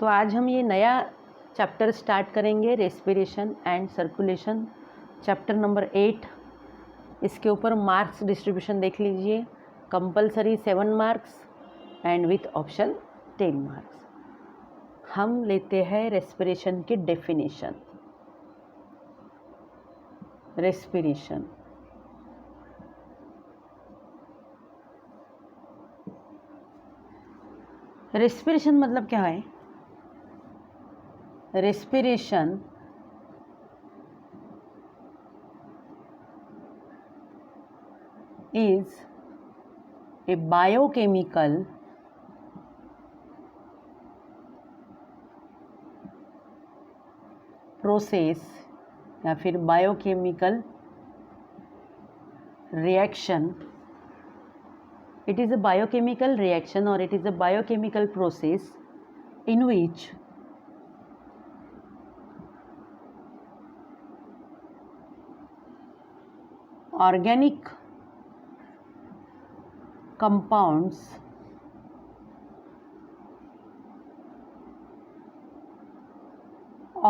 तो आज हम ये नया चैप्टर स्टार्ट करेंगे, respiration and circulation, chapter number 8। इसके ऊपर मार्क्स डिस्ट्रीब्यूशन देख लीजिए। Compulsory 7 marks and with option 10 marks. हम लेते हैं रेस्पिरेशन की डेफिनेशन। रेस्पिरेशन रेस्पिरेशन मतलब क्या है? Respiration is a biochemical process या फिर biochemical reaction. It is a biochemical reaction or it is a biochemical process in which organic compounds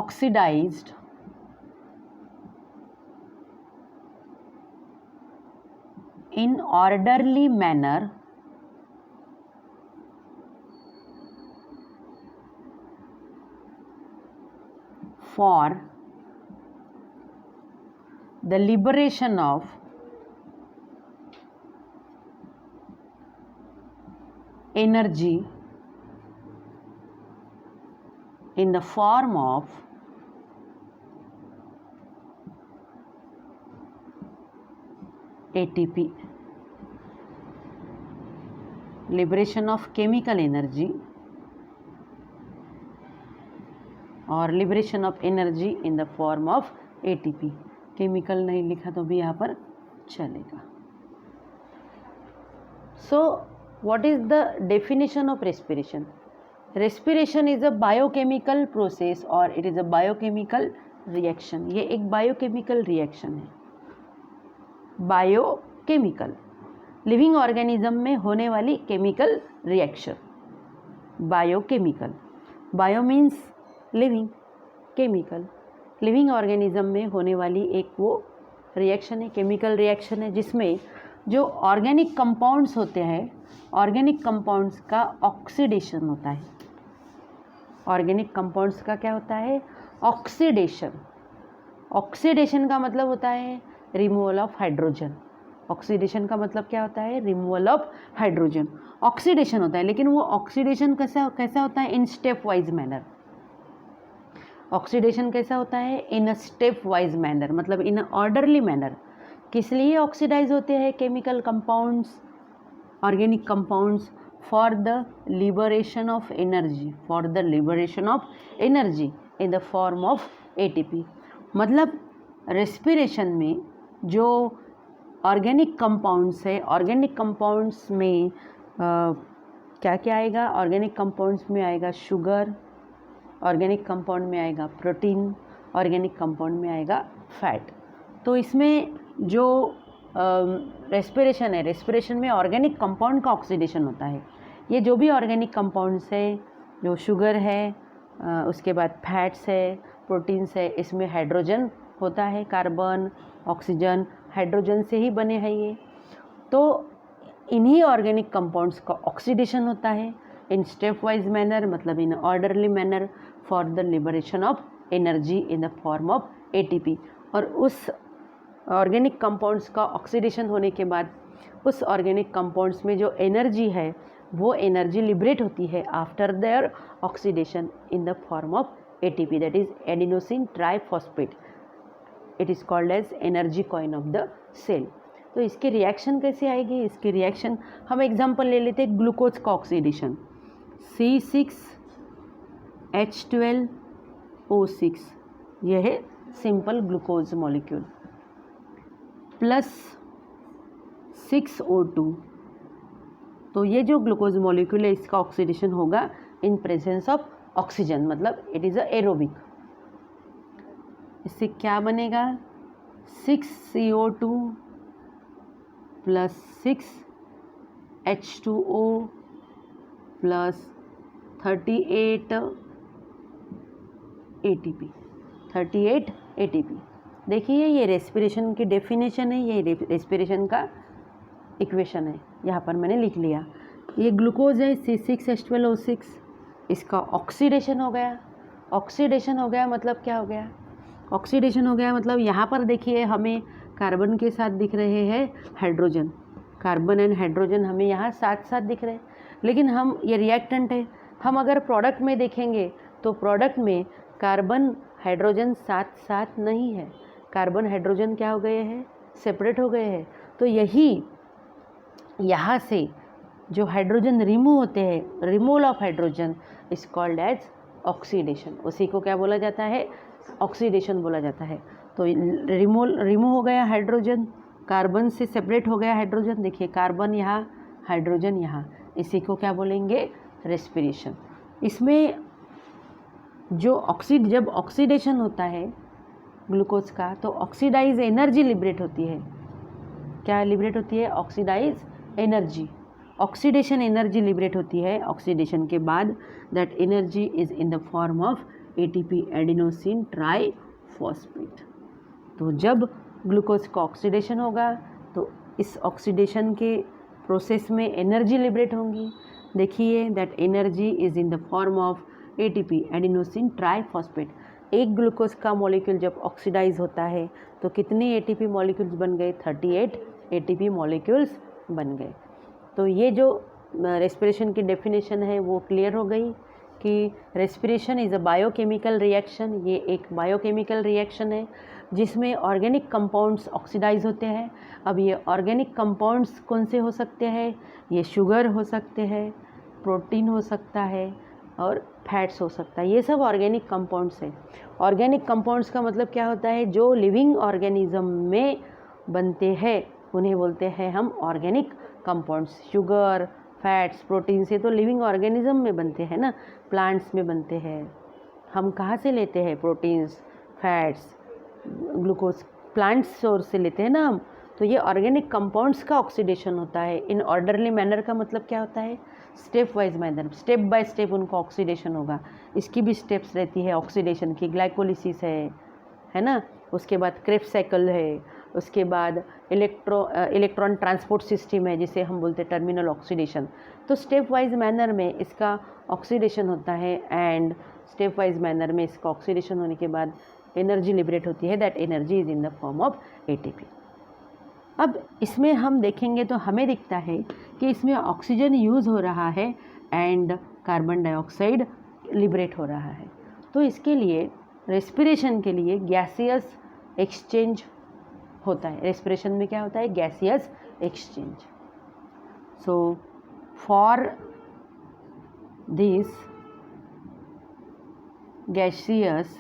oxidized in orderly manner for the liberation of energy in the form of ATP. Liberation of chemical energy और liberation of energy in the form of ATP. Chemical नहीं लिखा तो भी यहाँ पर चलेगा। So what is the definition of respiration? Respiration is a biochemical process or it is a biochemical reaction. ये एक biochemical reaction है। बायोकेमिकल लिविंग ऑर्गेनिज्म में होने वाली chemical reaction. Biochemical, bio means living, chemical living organism में होने वाली एक वो रिएक्शन है, केमिकल रिएक्शन है जिसमें जो ऑर्गेनिक कंपाउंड्स होते हैं, ऑर्गेनिक कंपाउंड्स का ऑक्सीडेशन होता है। ऑर्गेनिक कंपाउंड्स का क्या होता है? ऑक्सीडेशन। ऑक्सीडेशन का मतलब होता है रिमूवल ऑफ हाइड्रोजन। ऑक्सीडेशन का मतलब क्या होता है? Removal of hydrogen. ऑक्सीडेशन होता है, लेकिन वो ऑक्सीडेशन कैसा होता है? In step wise manner. Oxidation कैसा होता है? इन अ स्टेप वाइज मैनर, मतलब इन अ ऑर्डरली मैनर। किस लिए ऑक्सीडाइज होते हैं chemical compounds, organic compounds? For the liberation of energy, for the liberation of energy in the form of ATP। मतलब respiration में जो ऑर्गेनिक कंपाउंड्स है, ऑर्गेनिक कंपाउंड्स में क्या क्या आएगा? ऑर्गेनिक कंपाउंड्स में आएगा शुगर, ऑर्गेनिक कंपाउंड में आएगा प्रोटीन, ऑर्गेनिक कंपाउंड में आएगा फैट। तो इसमें जो रेस्पिरेशन है, रेस्पिरेशन में ऑर्गेनिक कंपाउंड का ऑक्सीडेशन होता है। ये जो भी ऑर्गेनिक कंपाउंड्स है, जो शुगर है, उसके बाद फैट्स है, प्रोटीन्स है, इसमें हाइड्रोजन होता है, कार्बन, ऑक्सीजन, हाइड्रोजन से ही बने हैं ये। तो इन्हीं ऑर्गेनिक कंपाउंड्स का ऑक्सीडेशन होता है इन स्टेप वाइज मैनर, मतलब in orderly manner for the liberation of energy in the form of ATP। और उस ऑर्गेनिक कंपाउंड्स का ऑक्सीडेशन होने के बाद उस ऑर्गेनिक कंपाउंड्स में जो एनर्जी है, वो एनर्जी लिबरेट होती है after their oxidation in the form of ATP, that is adenosine triphosphate. It is called as energy coin of the cell. तो इसकी रिएक्शन कैसे आएगी? इसकी रिएक्शन हम एग्जांपल ले लेते हैं, ग्लूकोज का ऑक्सीडेशन। C6H12O6, यह है simple glucose molecule, plus 6O2। तो ये जो ग्लूकोज मॉलिक्यूल है, इसका ऑक्सीडेशन होगा इन प्रेजेंस ऑफ ऑक्सीजन, मतलब इट इज़ अ एरोबिक। इससे क्या बनेगा? 6CO2 plus 6H2O plus 38 ATP, 38 ATP। देखिए ये रेस्पिरेशन की डेफिनेशन है, ये रेस्पिरेशन का इक्वेशन है, यहाँ पर मैंने लिख लिया। ये ग्लूकोज है C6H12O6, इसका ऑक्सीडेशन हो गया। ऑक्सीडेशन हो गया मतलब क्या हो गया? ऑक्सीडेशन हो गया मतलब यहाँ पर देखिए हमें कार्बन के साथ दिख रहे हैं हाइड्रोजन, कार्बन एंड हाइड्रोजन हमें यहाँ साथ साथ दिख रहे हैं, लेकिन हम ये रिएक्टेंट है, हम अगर प्रोडक्ट में देखेंगे तो प्रोडक्ट में कार्बन हाइड्रोजन साथ साथ नहीं है, कार्बन हाइड्रोजन क्या हो गए हैं? सेपरेट हो गए हैं। तो यही यहाँ से जो हाइड्रोजन रिमूव होते हैं, removal of hydrogen is called as oxidation. उसी को क्या बोला जाता है? ऑक्सीडेशन बोला जाता है। तो रिमूव हो गया हाइड्रोजन, कार्बन से सेपरेट हो गया हाइड्रोजन। देखिए कार्बन यहाँ, हाइड्रोजन यहाँ, इसी को क्या बोलेंगे? रेस्पिरेशन। इसमें जो जब ऑक्सीडेशन होता है ग्लूकोज का, तो ऑक्सीडाइज एनर्जी लिबरेट होती है। क्या लिबरेट होती है? Oxidise energy. Oxidation energy liberate होती है ऑक्सीडेशन के बाद। That energy is in the form of ATP, adenosine triphosphate. तो जब ग्लूकोज का ऑक्सीडेशन होगा तो इस ऑक्सीडेशन के प्रोसेस में एनर्जी लिबरेट होंगी। देखिए that energy is in the form of ATP, adenosine triphosphate. एक ग्लूकोज का मॉलिक्यूल जब ऑक्सीडाइज होता है तो कितने ATP मॉलिक्यूल्स बन गए? 38 ATP मॉलिक्यूल्स बन गए। तो ये जो रेस्पिरेशन की डेफिनेशन है वो क्लियर हो गई कि respiration is a biochemical reaction. ये एक बायोकेमिकल रिएक्शन है जिसमें ऑर्गेनिक कंपाउंड्स ऑक्सीडाइज होते हैं। अब ये ऑर्गेनिक कंपाउंड्स कौन से हो सकते हैं? ये शुगर हो सकते हैं, प्रोटीन हो सकता है और फैट्स हो सकता है। ये सब ऑर्गेनिक कंपाउंड्स हैं। ऑर्गेनिक कंपाउंड्स का मतलब क्या होता है? जो लिविंग ऑर्गेनिज्म में बनते हैं उन्हें बोलते हैं हम organic compounds. Sugar, fats, protein से तो लिविंग ऑर्गेनिज्म में बनते हैं ना, प्लांट्स में बनते हैं। हम कहाँ से लेते हैं proteins, fats, glucose? Plants source से लेते हैं ना हम। तो ये ऑर्गेनिक कंपाउंड्स का ऑक्सीडेशन होता है इन ऑर्डरली मैनर। का मतलब क्या होता है? Step wise manner, step by step उनको ऑक्सीडेशन होगा। इसकी भी स्टेप्स रहती है ऑक्सीडेशन की। ग्लाइकोलिसिस है ना, उसके बाद क्रेब्स साइकिल है, उसके बाद इलेक्ट्रॉन ट्रांसपोर्ट सिस्टम है जिसे हम बोलते हैं टर्मिनल ऑक्सीडेशन। तो स्टेप वाइज मैनर में इसका ऑक्सीडेशन होता है एंड स्टेप वाइज मैनर में इसका ऑक्सीडेशन होने के बाद एनर्जी लिबरेट होती है। That energy is in the form of ATP। अब इसमें हम देखेंगे तो हमें दिखता है कि इसमें ऑक्सीजन यूज़ हो रहा है एंड कार्बन डाइऑक्साइड लिबरेट हो रहा है। तो इसके लिए रेस्पिरेशन के लिए गैसियस एक्सचेंज होता है। रेस्पिरेशन में क्या होता है? Gaseous exchange. So for this gaseous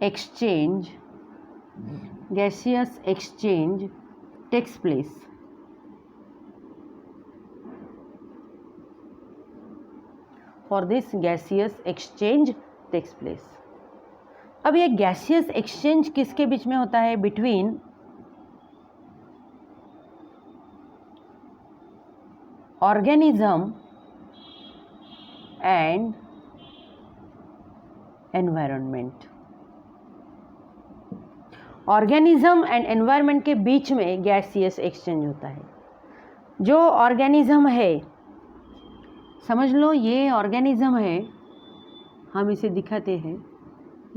exchange takes place. For this gaseous exchange takes place. अब ये गैसियस एक्सचेंज किसके बीच में होता है? Between organism and environment. Organism and environment के बीच में गैसियस एक्सचेंज होता है। जो ऑर्गेनिज्म है, समझ लो ये ऑर्गेनिज्म है, हम इसे दिखाते हैं,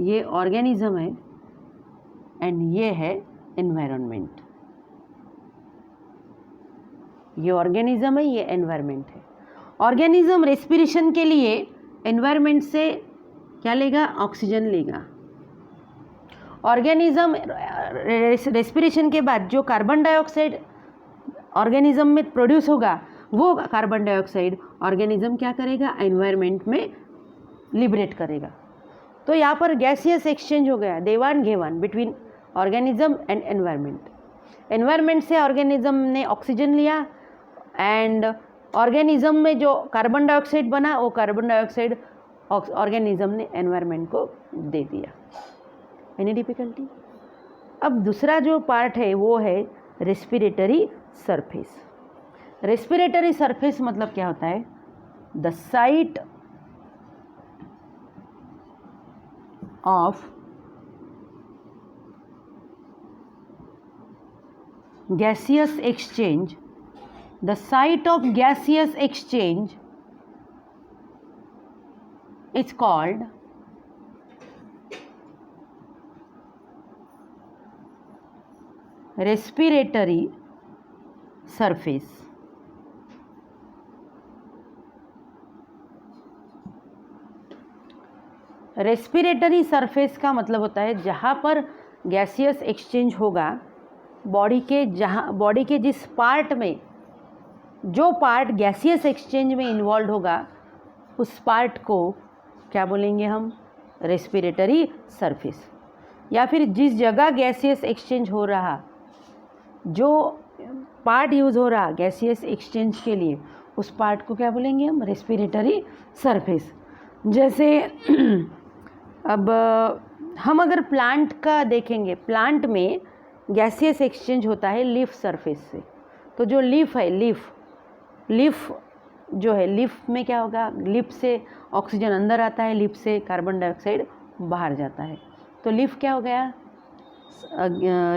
ये ऑर्गेनिज्म है एंड ये है एनवायरनमेंट। ये ऑर्गेनिज्म है, ये एनवायरनमेंट है। ऑर्गेनिज्म रेस्पिरेशन के लिए एनवायरनमेंट से क्या लेगा? ऑक्सीजन लेगा। ऑर्गेनिज्म रेस्पिरेशन के बाद जो कार्बन डाइऑक्साइड ऑर्गेनिज्म में प्रोड्यूस होगा वो कार्बन डाइऑक्साइड ऑर्गेनिज्म क्या करेगा? एनवायरनमेंट में लिबरेट करेगा। तो यहाँ पर गैसियस एक्सचेंज हो गया, देवान Ghaywan between organism and environment. Environment से ऑर्गेनिज्म ने ऑक्सीजन लिया एंड ऑर्गेनिज्म में जो कार्बन डाइऑक्साइड बना वो कार्बन डाइऑक्साइड ऑर्गेनिज्म ने एनवायरनमेंट को दे दिया। Any difficulty? अब दूसरा जो पार्ट है वो है रेस्पिरेटरी सरफेस। रेस्पिरेटरी सरफेस मतलब क्या होता है? The site of gaseous exchange, the site of gaseous exchange is called respiratory surface. Respiratory surface का मतलब होता है जहाँ पर गैसियस एक्सचेंज होगा, बॉडी के जिस पार्ट में, जो पार्ट गैसियस एक्सचेंज में इन्वॉल्व होगा उस पार्ट को क्या बोलेंगे हम? Respiratory surface. या फिर जिस जगह गैसियस एक्सचेंज हो रहा, जो पार्ट यूज़ हो रहा गैसियस एक्सचेंज के लिए, उस पार्ट को क्या बोलेंगे हम? Respiratory surface. जैसे अब हम अगर प्लांट का देखेंगे, प्लांट में गैसियस एक्सचेंज होता है लीफ सरफेस से। तो जो लीफ है, लीफ जो है, लीफ में क्या होगा? लीफ से ऑक्सीजन अंदर आता है, लीफ से कार्बन डाइऑक्साइड बाहर जाता है। तो लीफ क्या हो गया?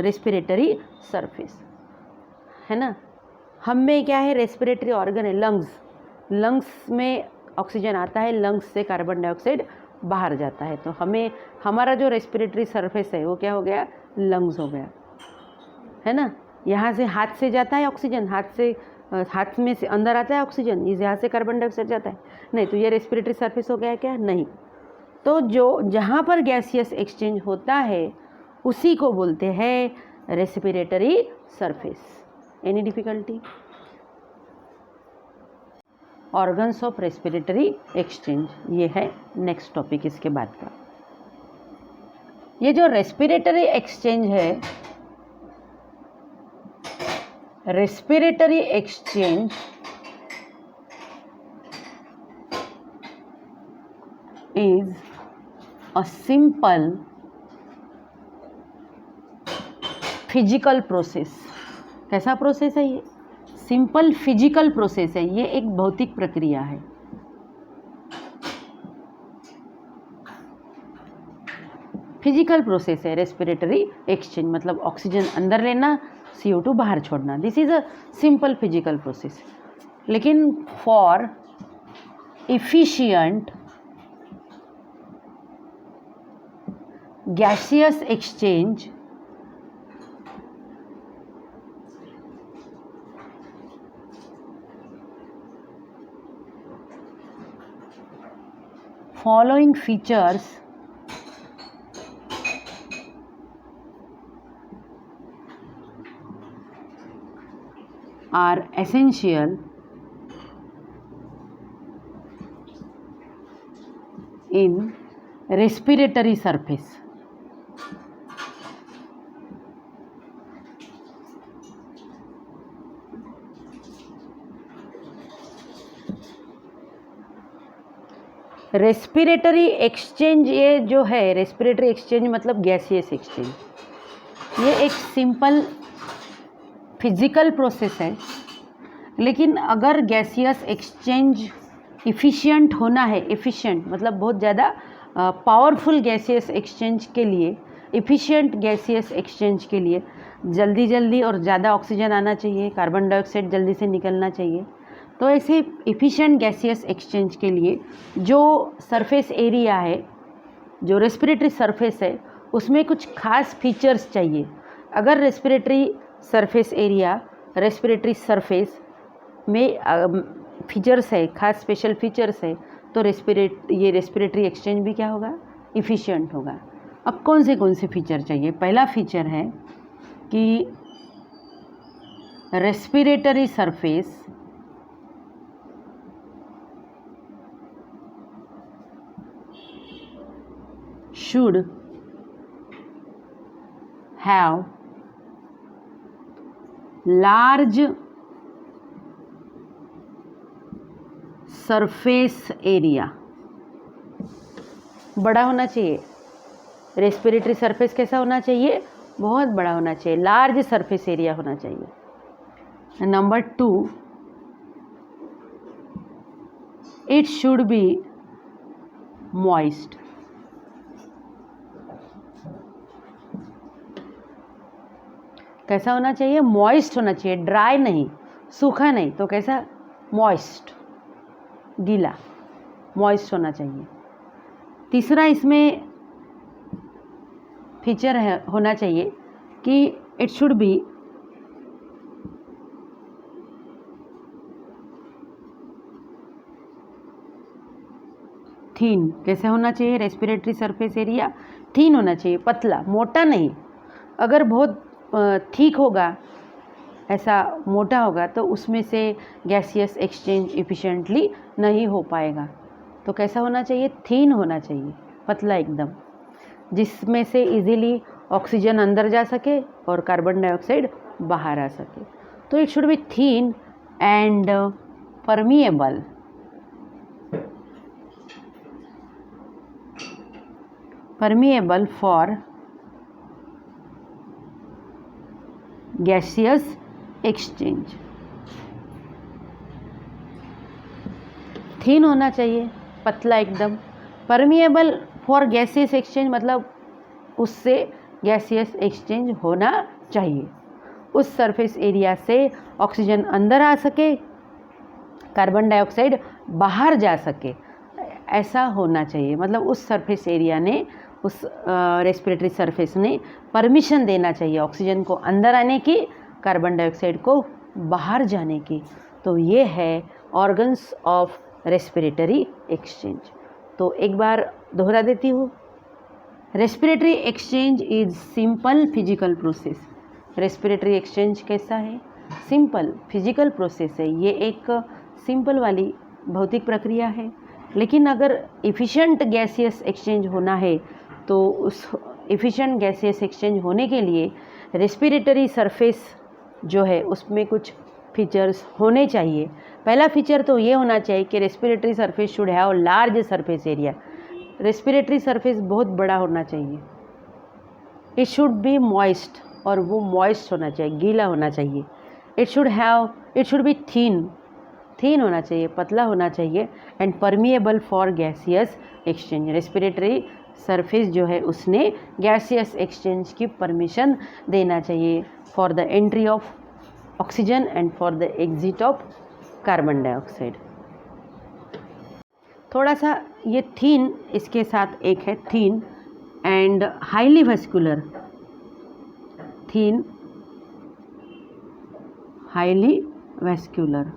रेस्पिरेटरी सरफेस, है ना। हम में क्या है? रेस्पिरेटरी ऑर्गन है लंग्स। लंग्स में ऑक्सीजन आता है, लंग्स से कार्बन डाइऑक्साइड बाहर जाता है। तो हमारा जो रेस्पिरेटरी सरफेस है वो क्या हो गया? लंग्स हो गया, है ना। यहाँ से हाथ से जाता है ऑक्सीजन, हाथ में से अंदर आता है ऑक्सीजन, इस यहाँ से कार्बन डाइऑक्साइड जाता है, नहीं। तो ये रेस्पिरेटरी सरफेस हो गया क्या? नहीं। तो जहाँ पर गैसियस एक्सचेंज होता है उसी को बोलते हैं respiratory surface. Any difficulty? Organs of respiratory exchange, ये है नेक्स्ट टॉपिक इसके बाद का। ये जो रेस्पिरेटरी एक्सचेंज है, respiratory exchange is a simple physical process. कैसा प्रोसेस है ये? सिंपल फिजिकल प्रोसेस है, ये एक भौतिक प्रक्रिया है। फिजिकल प्रोसेस है रेस्पिरेटरी एक्सचेंज, मतलब ऑक्सीजन अंदर लेना, CO2 बाहर छोड़ना। This is a simple physical process. लेकिन for efficient gaseous exchange following features are essential in respiratory surface. Respiratory exchange, ये जो है रेस्पिरेटरी एक्सचेंज मतलब गैसियस एक्सचेंज, ये एक सिंपल फिजिकल प्रोसेस है। लेकिन अगर गैसियस एक्सचेंज इफ़िशिएंट होना है, इफ़िशिएंट मतलब बहुत ज़्यादा पावरफुल गैसियस एक्सचेंज के लिए, इफ़िशिएंट गैसियस एक्सचेंज के लिए जल्दी और ज़्यादा ऑक्सीजन आना चाहिए, कार्बन डाइऑक्साइड जल्दी से निकलना चाहिए। तो ऐसे इफ़िशिएंट गैसियस एक्सचेंज के लिए जो सरफेस एरिया है, जो रेस्पिरेटरी सरफेस है, उसमें कुछ खास फीचर्स चाहिए। अगर respiratory surface area, respiratory surface में फीचर्स है, खास स्पेशल फीचर्स है, तो ये रेस्पिरेटरी एक्सचेंज भी क्या होगा? इफ़िशिएंट होगा। अब कौन से फीचर चाहिए? पहला फीचर है कि respiratory surface should have large surface area। बड़ा होना चाहिए। रेस्पिरेटरी सरफेस कैसा होना चाहिए? बहुत बड़ा होना चाहिए, लार्ज सरफेस एरिया होना चाहिए। Number 2, it should B moist. कैसा होना चाहिए? मॉइस्ट होना चाहिए, ड्राई नहीं, सूखा नहीं, तो कैसा? मॉइस्ट, गीला, मॉइस्ट होना चाहिए। तीसरा इसमें फीचर है होना चाहिए कि इट शुड बी थीन। कैसे होना चाहिए? रेस्पिरेटरी सरफेस एरिया थीन होना चाहिए, पतला, मोटा नहीं। अगर बहुत ठीक होगा, ऐसा मोटा होगा, तो उसमें से गैसियस एक्सचेंज इफिशिएंटली नहीं हो पाएगा। तो कैसा होना चाहिए? थीन होना चाहिए, पतला एकदम, जिसमें से इजीली ऑक्सीजन अंदर जा सके और कार्बन डाइऑक्साइड बाहर आ सके। तो it should be thin and permeable. Permeable for gaseous exchange. Thin होना चाहिए, पतला एकदम। परमिएबल फॉर गैसियस एक्सचेंज मतलब उससे गैसियस एक्सचेंज होना चाहिए, उस सरफेस एरिया से ऑक्सीजन अंदर आ सके, कार्बन डाइऑक्साइड बाहर जा सके, ऐसा होना चाहिए। मतलब उस सरफेस एरिया ने, उस रेस्पिरेटरी सरफेस ने परमिशन देना चाहिए ऑक्सीजन को अंदर आने की, कार्बन डाइऑक्साइड को बाहर जाने की। तो ये है ऑर्गन्स ऑफ रेस्पिरेटरी एक्सचेंज। तो एक बार दोहरा देती हूँ। Respiratory exchange is simple physical process. Respiratory exchange कैसा है? सिंपल फिजिकल प्रोसेस है। ये एक सिंपल वाली भौतिक प्रक्रिया है। लेकिन अगर इफ़िशेंट गैसियस एक्सचेंज होना है तो उस इफ़िशेंट गैसियस एक्सचेंज होने के लिए रेस्पिरेटरी सरफेस जो है उसमें कुछ फीचर्स होने चाहिए। पहला फीचर तो ये होना चाहिए कि respiratory surface should have large surface area. Respiratory surface बहुत बड़ा होना चाहिए। इट शुड बी मॉइस्ट, और वो मॉइस्ट होना चाहिए, गीला होना चाहिए। इट शुड बी थीन होना चाहिए, पतला होना चाहिए। And permeable for gaseous exchange. Respiratory surface जो है उसने गैसियस एक्सचेंज की परमिशन देना चाहिए for the entry of oxygen and for the exit of carbon dioxide. थोड़ा सा ये थीन, इसके साथ एक है थीन and highly vascular. Thin, highly vascular.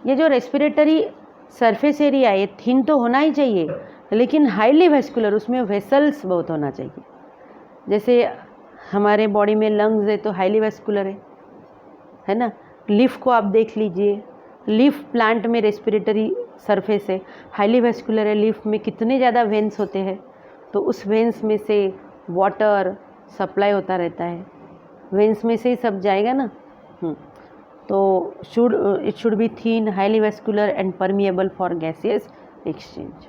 ये जो रेस्पिरेटरी सरफेस एरिया, ये थीन तो होना ही चाहिए, लेकिन हाईली वेस्कुलर, उसमें वेसल्स बहुत होना चाहिए। जैसे हमारे बॉडी में लंग्स है तो हाईली वेस्कुलर है ना। लीफ को आप देख लीजिए, लीफ प्लांट में रेस्पिरेटरी सरफेस है, हाईली वेस्कुलर है। लीफ में कितने ज़्यादा वेन्स होते हैं, तो उस वेन्स में से वाटर सप्लाई होता रहता है, वेन्स में से ही सब जाएगा ना। तो it should be thin, highly vascular and permeable for gaseous exchange.